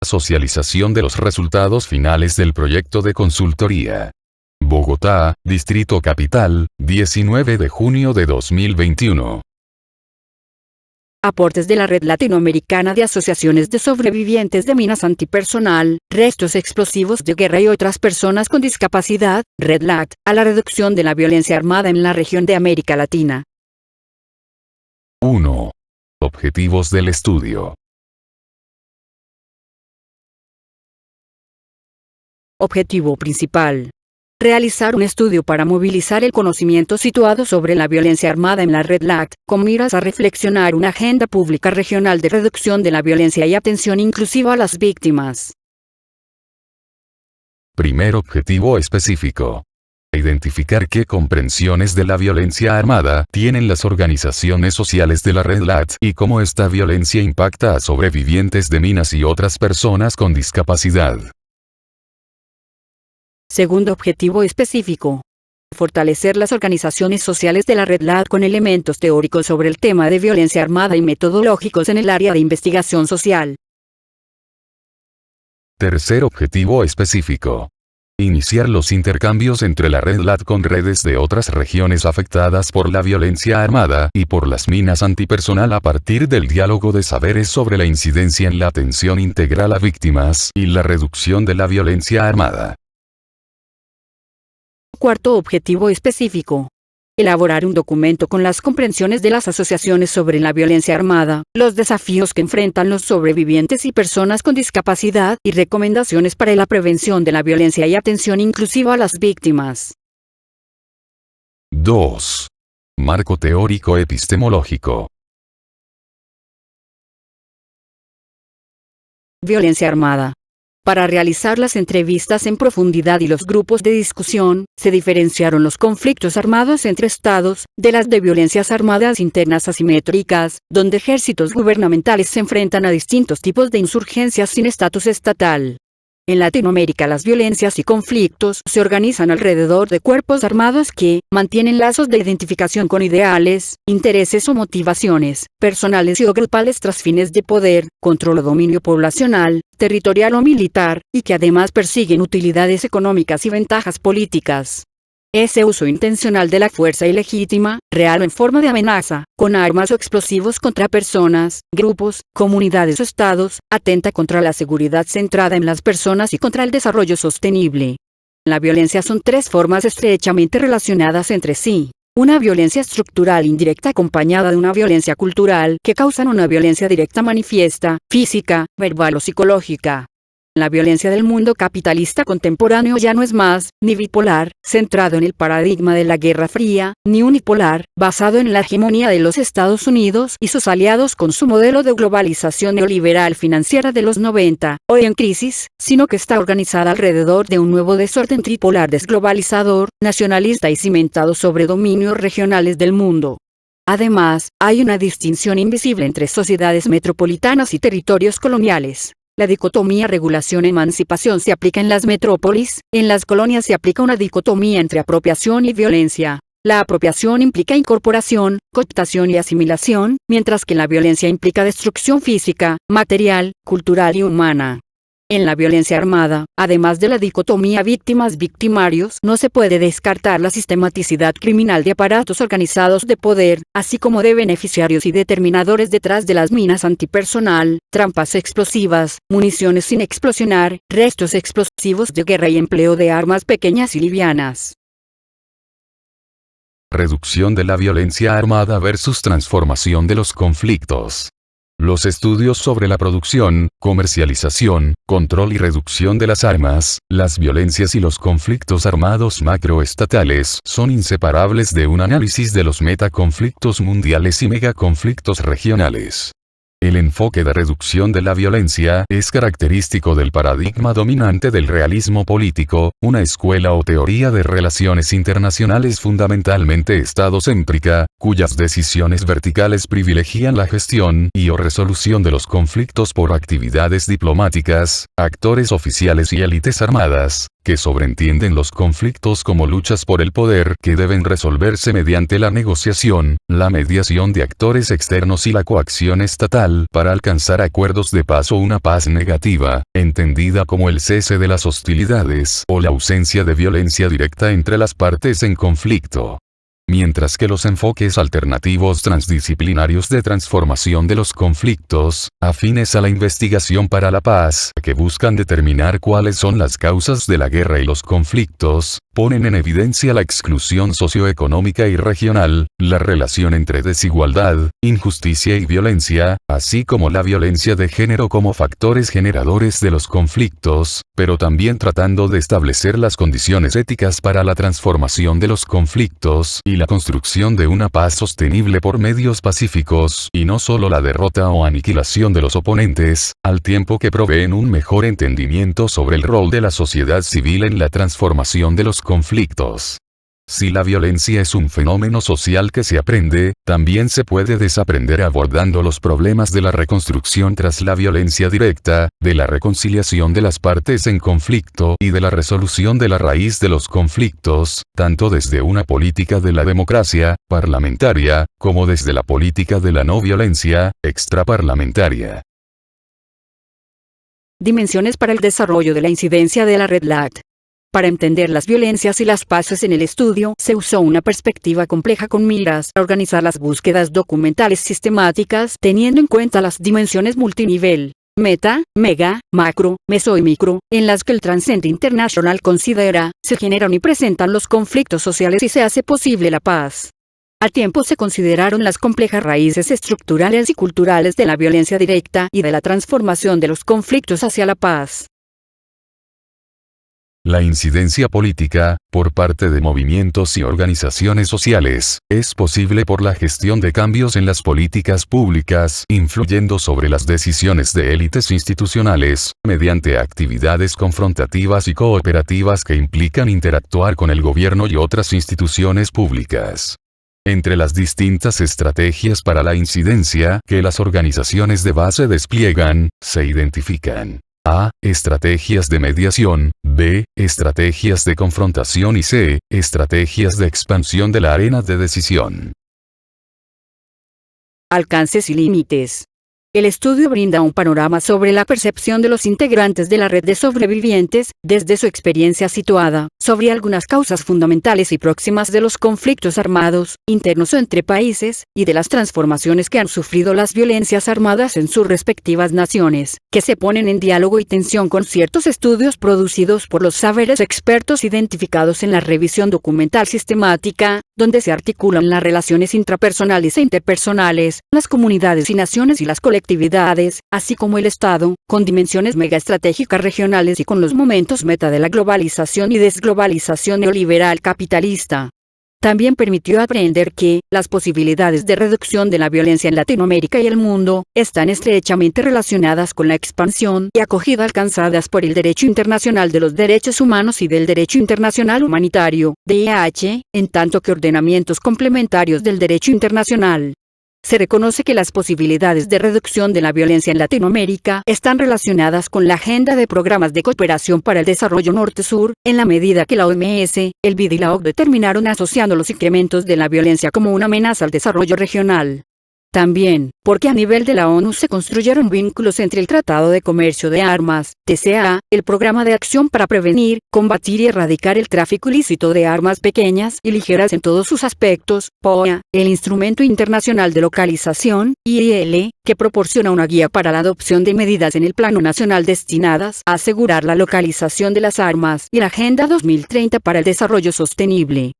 Socialización de los resultados finales del proyecto de consultoría. Bogotá, Distrito Capital, 19 de junio de 2021. Aportes de la Red Latinoamericana de Asociaciones de Sobrevivientes de Minas Antipersonal, Restos Explosivos de Guerra y otras personas con discapacidad, RedLat, a la reducción de la violencia armada en la región de América Latina. 1. Objetivos del estudio. Objetivo principal. Realizar un estudio para movilizar el conocimiento situado sobre la violencia armada en la RedLat, con miras a reflexionar una agenda pública regional de reducción de la violencia y atención inclusiva a las víctimas. Primer objetivo específico. Identificar qué comprensiones de la violencia armada tienen las organizaciones sociales de la RedLat y cómo esta violencia impacta a sobrevivientes de minas y otras personas con discapacidad. Segundo objetivo específico. Fortalecer las organizaciones sociales de la RedLat con elementos teóricos sobre el tema de violencia armada y metodológicos en el área de investigación social. Tercer objetivo específico. Iniciar los intercambios entre la RedLat con redes de otras regiones afectadas por la violencia armada y por las minas antipersonal a partir del diálogo de saberes sobre la incidencia en la atención integral a víctimas y la reducción de la violencia armada. Cuarto objetivo específico. Elaborar un documento con las comprensiones de las asociaciones sobre la violencia armada, los desafíos que enfrentan los sobrevivientes y personas con discapacidad y recomendaciones para la prevención de la violencia y atención inclusiva a las víctimas. 2. Marco teórico epistemológico. Violencia armada. Para realizar las entrevistas en profundidad y los grupos de discusión, se diferenciaron los conflictos armados entre estados, de las de violencias armadas internas asimétricas, donde ejércitos gubernamentales se enfrentan a distintos tipos de insurgencias sin estatus estatal. En Latinoamérica las violencias y conflictos se organizan alrededor de cuerpos armados que mantienen lazos de identificación con ideales, intereses o motivaciones, personales y o grupales tras fines de poder, control o dominio poblacional, territorial o militar, y que además persiguen utilidades económicas y ventajas políticas. Ese uso intencional de la fuerza ilegítima, real o en forma de amenaza, con armas o explosivos contra personas, grupos, comunidades o estados, atenta contra la seguridad centrada en las personas y contra el desarrollo sostenible. La violencia son tres formas estrechamente relacionadas entre sí. Una violencia estructural indirecta acompañada de una violencia cultural que causan una violencia directa manifiesta, física, verbal o psicológica. La violencia del mundo capitalista contemporáneo ya no es más, ni bipolar, centrado en el paradigma de la Guerra Fría, ni unipolar, basado en la hegemonía de los Estados Unidos y sus aliados con su modelo de globalización neoliberal financiera de los 90, hoy en crisis, sino que está organizada alrededor de un nuevo desorden tripolar desglobalizador, nacionalista y cimentado sobre dominios regionales del mundo. Además, hay una distinción invisible entre sociedades metropolitanas y territorios coloniales. La dicotomía regulación-emancipación se aplica en las metrópolis, en las colonias se aplica una dicotomía entre apropiación y violencia. La apropiación implica incorporación, cooptación y asimilación, mientras que la violencia implica destrucción física, material, cultural y humana. En la violencia armada, además de la dicotomía víctimas-victimarios, no se puede descartar la sistematicidad criminal de aparatos organizados de poder, así como de beneficiarios y determinadores detrás de las minas antipersonal, trampas explosivas, municiones sin explosionar, restos explosivos de guerra y empleo de armas pequeñas y livianas. Reducción de la violencia armada versus transformación de los conflictos. Los estudios sobre la producción, comercialización, control y reducción de las armas, las violencias y los conflictos armados macroestatales son inseparables de un análisis de los metaconflictos mundiales y megaconflictos regionales. El enfoque de reducción de la violencia es característico del paradigma dominante del realismo político, una escuela o teoría de relaciones internacionales fundamentalmente estadocéntrica, cuyas decisiones verticales privilegian la gestión y o resolución de los conflictos por actividades diplomáticas, actores oficiales y élites armadas, que sobreentienden los conflictos como luchas por el poder que deben resolverse mediante la negociación, la mediación de actores externos y la coacción estatal para alcanzar acuerdos de paz o una paz negativa, entendida como el cese de las hostilidades o la ausencia de violencia directa entre las partes en conflicto. Mientras que los enfoques alternativos transdisciplinarios de transformación de los conflictos, afines a la investigación para la paz, que buscan determinar cuáles son las causas de la guerra y los conflictos, ponen en evidencia la exclusión socioeconómica y regional, la relación entre desigualdad, injusticia y violencia, así como la violencia de género como factores generadores de los conflictos, pero también tratando de establecer las condiciones éticas para la transformación de los conflictos y la construcción de una paz sostenible por medios pacíficos y no solo la derrota o aniquilación de los oponentes, al tiempo que proveen un mejor entendimiento sobre el rol de la sociedad civil en la transformación de los conflictos. Si la violencia es un fenómeno social que se aprende, también se puede desaprender abordando los problemas de la reconstrucción tras la violencia directa, de la reconciliación de las partes en conflicto y de la resolución de la raíz de los conflictos, tanto desde una política de la democracia parlamentaria, como desde la política de la no violencia extraparlamentaria. Dimensiones para el desarrollo de la incidencia de la Red LAT. Para entender las violencias y las paces en el estudio, se usó una perspectiva compleja con miras a organizar las búsquedas documentales sistemáticas teniendo en cuenta las dimensiones multinivel, meta, mega, macro, meso y micro, en las que el Transcend International considera, se generan y presentan los conflictos sociales y se hace posible la paz. Al tiempo se consideraron las complejas raíces estructurales y culturales de la violencia directa y de la transformación de los conflictos hacia la paz. La incidencia política, por parte de movimientos y organizaciones sociales, es posible por la gestión de cambios en las políticas públicas, influyendo sobre las decisiones de élites institucionales, mediante actividades confrontativas y cooperativas que implican interactuar con el gobierno y otras instituciones públicas. Entre las distintas estrategias para la incidencia que las organizaciones de base despliegan, se identifican A. Estrategias de mediación, B. Estrategias de confrontación y C. Estrategias de expansión de la arena de decisión. Alcances y límites. El estudio brinda un panorama sobre la percepción de los integrantes de la red de sobrevivientes, desde su experiencia situada, sobre algunas causas fundamentales y próximas de los conflictos armados, internos o entre países, y de las transformaciones que han sufrido las violencias armadas en sus respectivas naciones, que se ponen en diálogo y tensión con ciertos estudios producidos por los saberes expertos identificados en la revisión documental sistemática, donde se articulan las relaciones intrapersonales e interpersonales, las comunidades y naciones y las colectividades, así como el Estado, con dimensiones megaestratégicas regionales y con los momentos meta de la globalización y desglobalización neoliberal capitalista. También permitió aprender que, las posibilidades de reducción de la violencia en Latinoamérica y el mundo, están estrechamente relacionadas con la expansión y acogida alcanzadas por el derecho internacional de los derechos humanos y del derecho internacional humanitario, DIH, en tanto que ordenamientos complementarios del derecho internacional. Se reconoce que las posibilidades de reducción de la violencia en Latinoamérica están relacionadas con la agenda de programas de cooperación para el desarrollo norte-sur, en la medida que la OMS, el BID y la OCDE terminaron asociando los incrementos de la violencia como una amenaza al desarrollo regional. También, porque a nivel de la ONU se construyeron vínculos entre el Tratado de Comercio de Armas, TCA, el Programa de Acción para Prevenir, Combatir y Erradicar el Tráfico Ilícito de Armas Pequeñas y Ligeras en todos sus aspectos, POA, el Instrumento Internacional de Localización, IIL, que proporciona una guía para la adopción de medidas en el plano nacional destinadas a asegurar la localización de las armas, y la Agenda 2030 para el Desarrollo Sostenible.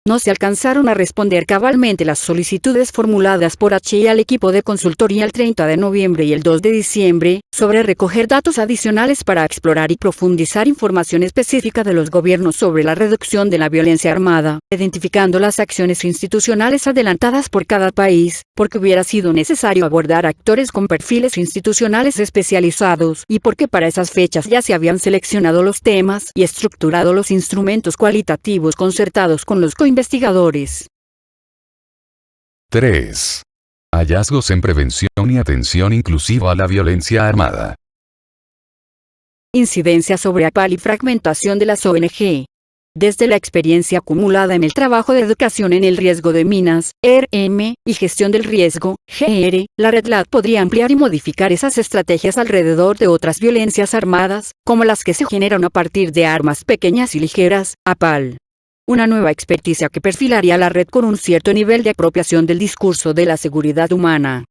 No se alcanzaron a responder cabalmente las solicitudes formuladas por H y al equipo de consultoría el 30 de noviembre y el 2 de diciembre, sobre recoger datos adicionales para explorar y profundizar información específica de los gobiernos sobre la reducción de la violencia armada, identificando las acciones institucionales adelantadas por cada país, porque hubiera sido necesario abordar actores con perfiles institucionales especializados, y porque para esas fechas ya se habían seleccionado los temas y estructurado los instrumentos cualitativos concertados con los investigadores. 3. Hallazgos en prevención y atención inclusiva a la violencia armada. Incidencia sobre APAL y fragmentación de las ONG. Desde la experiencia acumulada en el trabajo de educación en el riesgo de minas, RM, y gestión del riesgo, GR, la Red LAT podría ampliar y modificar esas estrategias alrededor de otras violencias armadas, como las que se generan a partir de armas pequeñas y ligeras, APAL. Una nueva experticia que perfilaría la red con un cierto nivel de apropiación del discurso de la seguridad humana.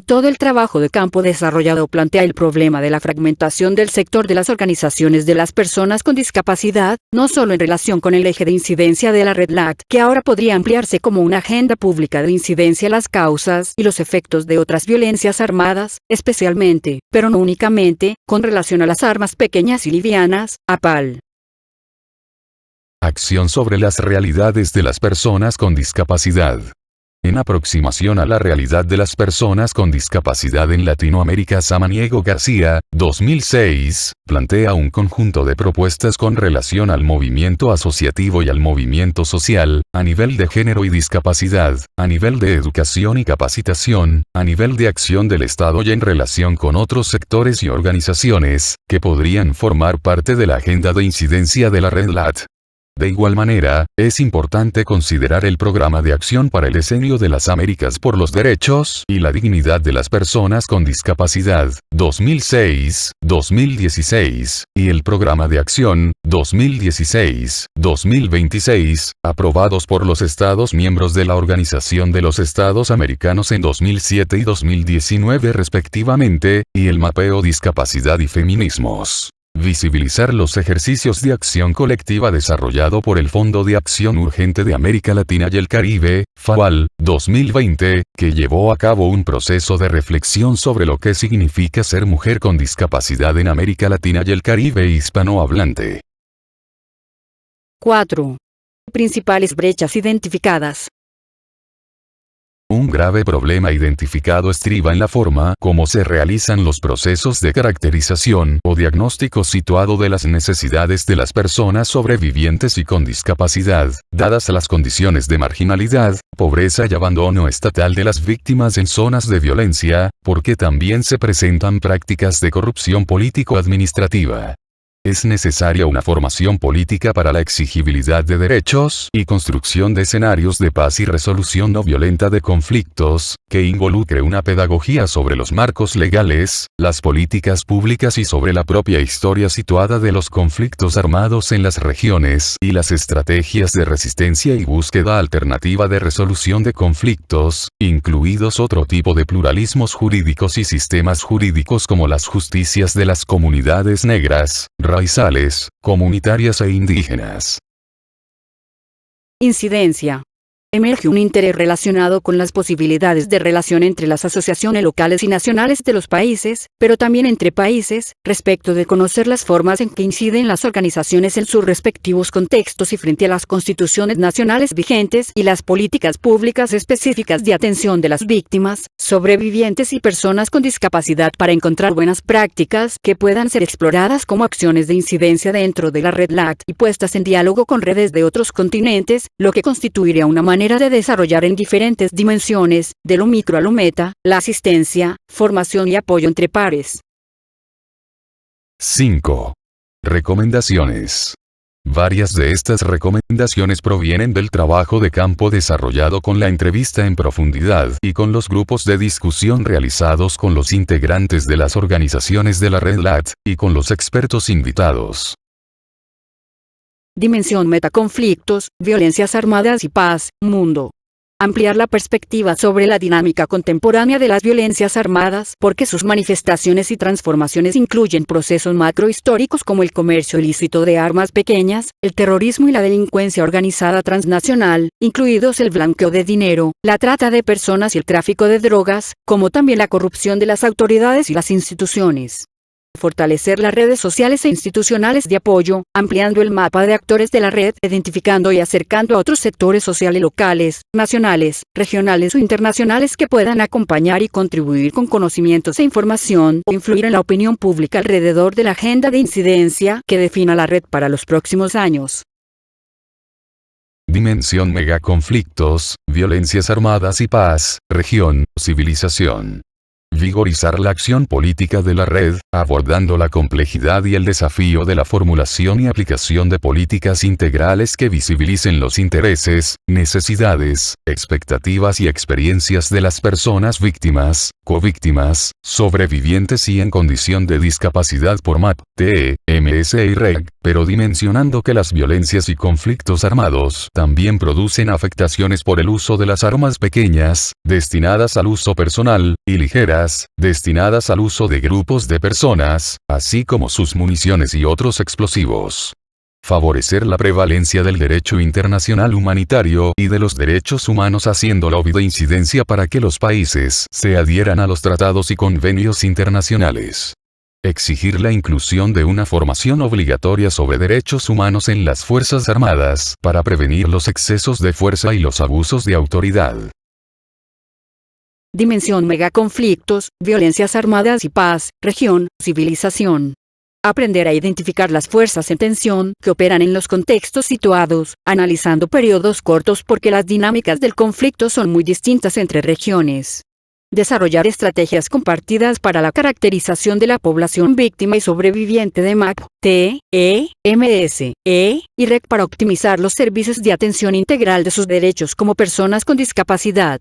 Todo el trabajo de campo desarrollado plantea el problema de la fragmentación del sector de las organizaciones de las personas con discapacidad, no solo en relación con el eje de incidencia de la Red LAT, que ahora podría ampliarse como una agenda pública de incidencia a las causas y los efectos de otras violencias armadas, especialmente, pero no únicamente, con relación a las armas pequeñas y livianas, APAL. Acción sobre las realidades de las personas con discapacidad. En aproximación a la realidad de las personas con discapacidad en Latinoamérica, Samaniego García, 2006, plantea un conjunto de propuestas con relación al movimiento asociativo y al movimiento social, a nivel de género y discapacidad, a nivel de educación y capacitación, a nivel de acción del Estado y en relación con otros sectores y organizaciones, que podrían formar parte de la agenda de incidencia de la Red LAT. De igual manera, es importante considerar el Programa de Acción para el Decenio de las Américas por los Derechos y la Dignidad de las Personas con Discapacidad, 2006-2016, y el Programa de Acción, 2016-2026, aprobados por los Estados miembros de la Organización de los Estados Americanos en 2007 y 2019 respectivamente, y el Mapeo Discapacidad y Feminismos. Visibilizar los ejercicios de acción colectiva desarrollado por el Fondo de Acción Urgente de América Latina y el Caribe, FAUAL, 2020, que llevó a cabo un proceso de reflexión sobre lo que significa ser mujer con discapacidad en América Latina y el Caribe hispanohablante. 4. Principales brechas identificadas. Un grave problema identificado estriba en la forma como se realizan los procesos de caracterización o diagnóstico situado de las necesidades de las personas sobrevivientes y con discapacidad, dadas las condiciones de marginalidad, pobreza y abandono estatal de las víctimas en zonas de violencia, porque también se presentan prácticas de corrupción político-administrativa. Es necesaria una formación política para la exigibilidad de derechos y construcción de escenarios de paz y resolución no violenta de conflictos, que involucre una pedagogía sobre los marcos legales, las políticas públicas y sobre la propia historia situada de los conflictos armados en las regiones y las estrategias de resistencia y búsqueda alternativa de resolución de conflictos, incluidos otro tipo de pluralismos jurídicos y sistemas jurídicos como las justicias de las comunidades negras, raizales, comunitarias e indígenas. Incidencia. Emerge un interés relacionado con las posibilidades de relación entre las asociaciones locales y nacionales de los países, pero también entre países, respecto de conocer las formas en que inciden las organizaciones en sus respectivos contextos y frente a las constituciones nacionales vigentes y las políticas públicas específicas de atención de las víctimas, sobrevivientes y personas con discapacidad para encontrar buenas prácticas que puedan ser exploradas como acciones de incidencia dentro de la Red LAT y puestas en diálogo con redes de otros continentes, lo que constituiría una manera de desarrollar en diferentes dimensiones, de lo micro a lo meta, la asistencia, formación y apoyo entre pares. 5. Recomendaciones. Varias de estas recomendaciones provienen del trabajo de campo desarrollado con la entrevista en profundidad y con los grupos de discusión realizados con los integrantes de las organizaciones de la Red LAT, y con los expertos invitados. Dimensión metaconflictos, violencias armadas y paz, mundo. Ampliar la perspectiva sobre la dinámica contemporánea de las violencias armadas porque sus manifestaciones y transformaciones incluyen procesos macrohistóricos como el comercio ilícito de armas pequeñas, el terrorismo y la delincuencia organizada transnacional, incluidos el blanqueo de dinero, la trata de personas y el tráfico de drogas, como también la corrupción de las autoridades y las instituciones. Fortalecer las redes sociales e institucionales de apoyo, ampliando el mapa de actores de la red, identificando y acercando a otros sectores sociales locales, nacionales, regionales o internacionales que puedan acompañar y contribuir con conocimientos e información o influir en la opinión pública alrededor de la agenda de incidencia que defina la red para los próximos años. Dimensión megaconflictos, violencias armadas y paz, región, civilización. Vigorizar la acción política de la red, abordando la complejidad y el desafío de la formulación y aplicación de políticas integrales que visibilicen los intereses, necesidades, expectativas y experiencias de las personas víctimas, covíctimas, sobrevivientes y en condición de discapacidad por MAP, TE, MS y REG, pero dimensionando que las violencias y conflictos armados también producen afectaciones por el uso de las armas pequeñas, destinadas al uso personal, y ligeras, destinadas al uso de grupos de personas, así como sus municiones y otros explosivos. Favorecer la prevalencia del derecho internacional humanitario y de los derechos humanos haciendo lobby de incidencia para que los países se adhieran a los tratados y convenios internacionales. Exigir la inclusión de una formación obligatoria sobre derechos humanos en las Fuerzas Armadas para prevenir los excesos de fuerza y los abusos de autoridad. Dimensión megaconflictos, violencias armadas y paz, región, civilización. Aprender a identificar las fuerzas en tensión que operan en los contextos situados, analizando periodos cortos porque las dinámicas del conflicto son muy distintas entre regiones. Desarrollar estrategias compartidas para la caracterización de la población víctima y sobreviviente de MAP, TE, MS, y REC para optimizar los servicios de atención integral de sus derechos como personas con discapacidad.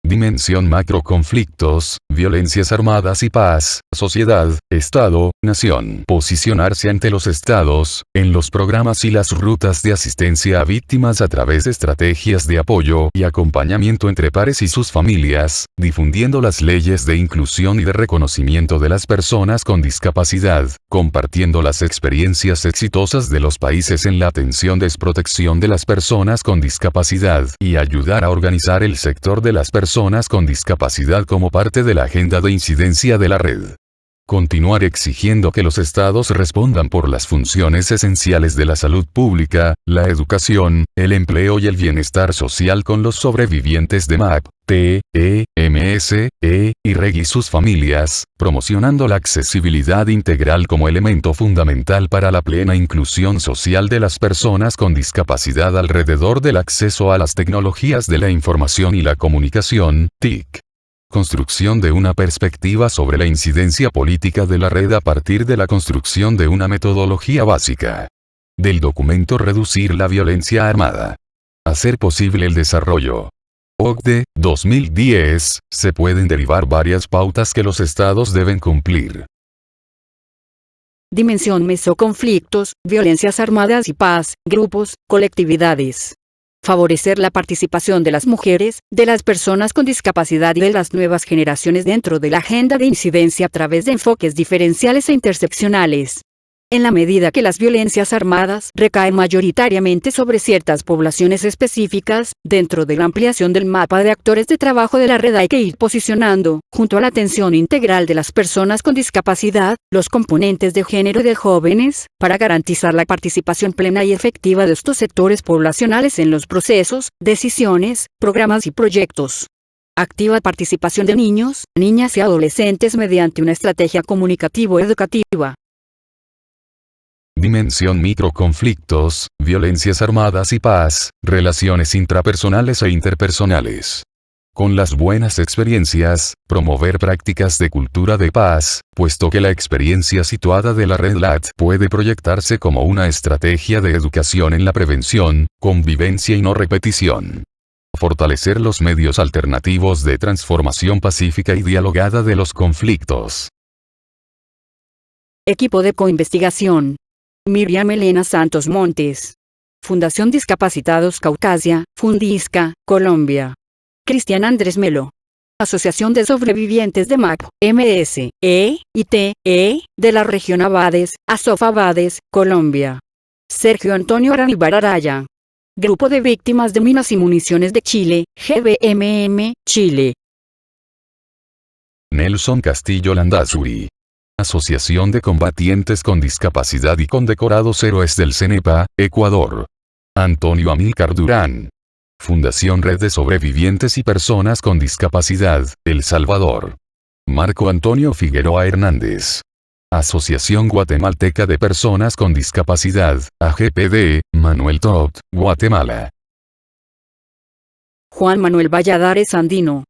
Dimensión macroconflictos, violencias armadas y paz, sociedad, Estado, nación. Posicionarse ante los estados, en los programas y las rutas de asistencia a víctimas a través de estrategias de apoyo y acompañamiento entre pares y sus familias, difundiendo las leyes de inclusión y de reconocimiento de las personas con discapacidad, compartiendo las experiencias exitosas de los países en la atención desprotección de las personas con discapacidad y ayudar a organizar el sector de las personas con discapacidad como parte de la agenda de incidencia de la red. Continuar exigiendo que los estados respondan por las funciones esenciales de la salud pública, la educación, el empleo y el bienestar social con los sobrevivientes de MAP, TE, MS, y REG y sus familias, promocionando la accesibilidad integral como elemento fundamental para la plena inclusión social de las personas con discapacidad alrededor del acceso a las tecnologías de la información y la comunicación, TIC. Construcción de una perspectiva sobre la incidencia política de la red a partir de la construcción de una metodología básica. Del documento Reducir la violencia armada. Hacer posible el desarrollo. OCDE, 2010, se pueden derivar varias pautas que los estados deben cumplir. Dimensión mesoconflictos, violencias armadas y paz, grupos, colectividades. Favorecer la participación de las mujeres, de las personas con discapacidad y de las nuevas generaciones dentro de la agenda de incidencia a través de enfoques diferenciales e interseccionales. En la medida que las violencias armadas recaen mayoritariamente sobre ciertas poblaciones específicas, dentro de la ampliación del mapa de actores de trabajo de la red hay que ir posicionando, junto a la atención integral de las personas con discapacidad, los componentes de género y de jóvenes, para garantizar la participación plena y efectiva de estos sectores poblacionales en los procesos, decisiones, programas y proyectos. Activa participación de niños, niñas y adolescentes mediante una estrategia comunicativo-educativa. Dimensión microconflictos, violencias armadas y paz, relaciones intrapersonales e interpersonales. Con las buenas experiencias, promover prácticas de cultura de paz, puesto que la experiencia situada de la red LAT puede proyectarse como una estrategia de educación en la prevención, convivencia y no repetición. Fortalecer los medios alternativos de transformación pacífica y dialogada de los conflictos. Equipo de coinvestigación. Miriam Elena Santos Montes. Fundación Discapacitados Caucasia, Fundisca, Colombia. Cristian Andrés Melo. Asociación de Sobrevivientes de MAP, MS, y TE, de la región Abades, ASOF Abades, Colombia. Sergio Antonio Araníbar Araya. Grupo de Víctimas de Minas y Municiones de Chile, GBMM, Chile. Nelson Castillo Landazuri. Asociación de Combatientes con Discapacidad y Condecorados Héroes del CENEPA, Ecuador. Antonio Amílcar Durán. Fundación Red de Sobrevivientes y Personas con Discapacidad, El Salvador. Marco Antonio Figueroa Hernández. Asociación Guatemalteca de Personas con Discapacidad, AGPD, Manuel Tot, Guatemala. Juan Manuel Valladares Andino.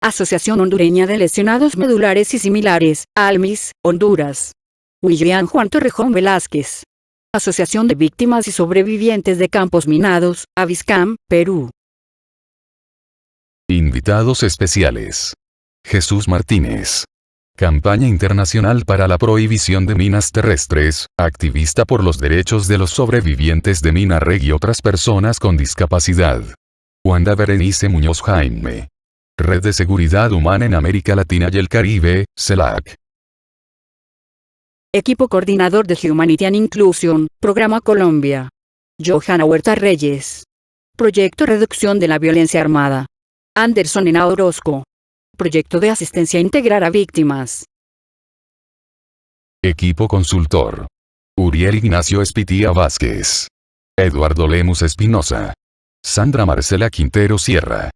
Asociación Hondureña de Lesionados Medulares y Similares, ALMIS, Honduras. William Juan Torrejón Velázquez. Asociación de Víctimas y Sobrevivientes de Campos Minados, Aviscam, Perú. Invitados especiales. Jesús Martínez. Campaña Internacional para la Prohibición de Minas Terrestres, activista por los derechos de los sobrevivientes de mina REG y otras personas con discapacidad. Wanda Berenice Muñoz Jaime. Red de Seguridad Humana en América Latina y el Caribe, CELAC. Equipo Coordinador de Humanity and Inclusion, Programa Colombia. Johanna Huerta Reyes. Proyecto Reducción de la Violencia Armada. Anderson Henao Orozco. Proyecto de Asistencia Integral a Víctimas. Equipo Consultor. Uriel Ignacio Espitía Vázquez. Eduardo Lemus Espinosa. Sandra Marcela Quintero Sierra.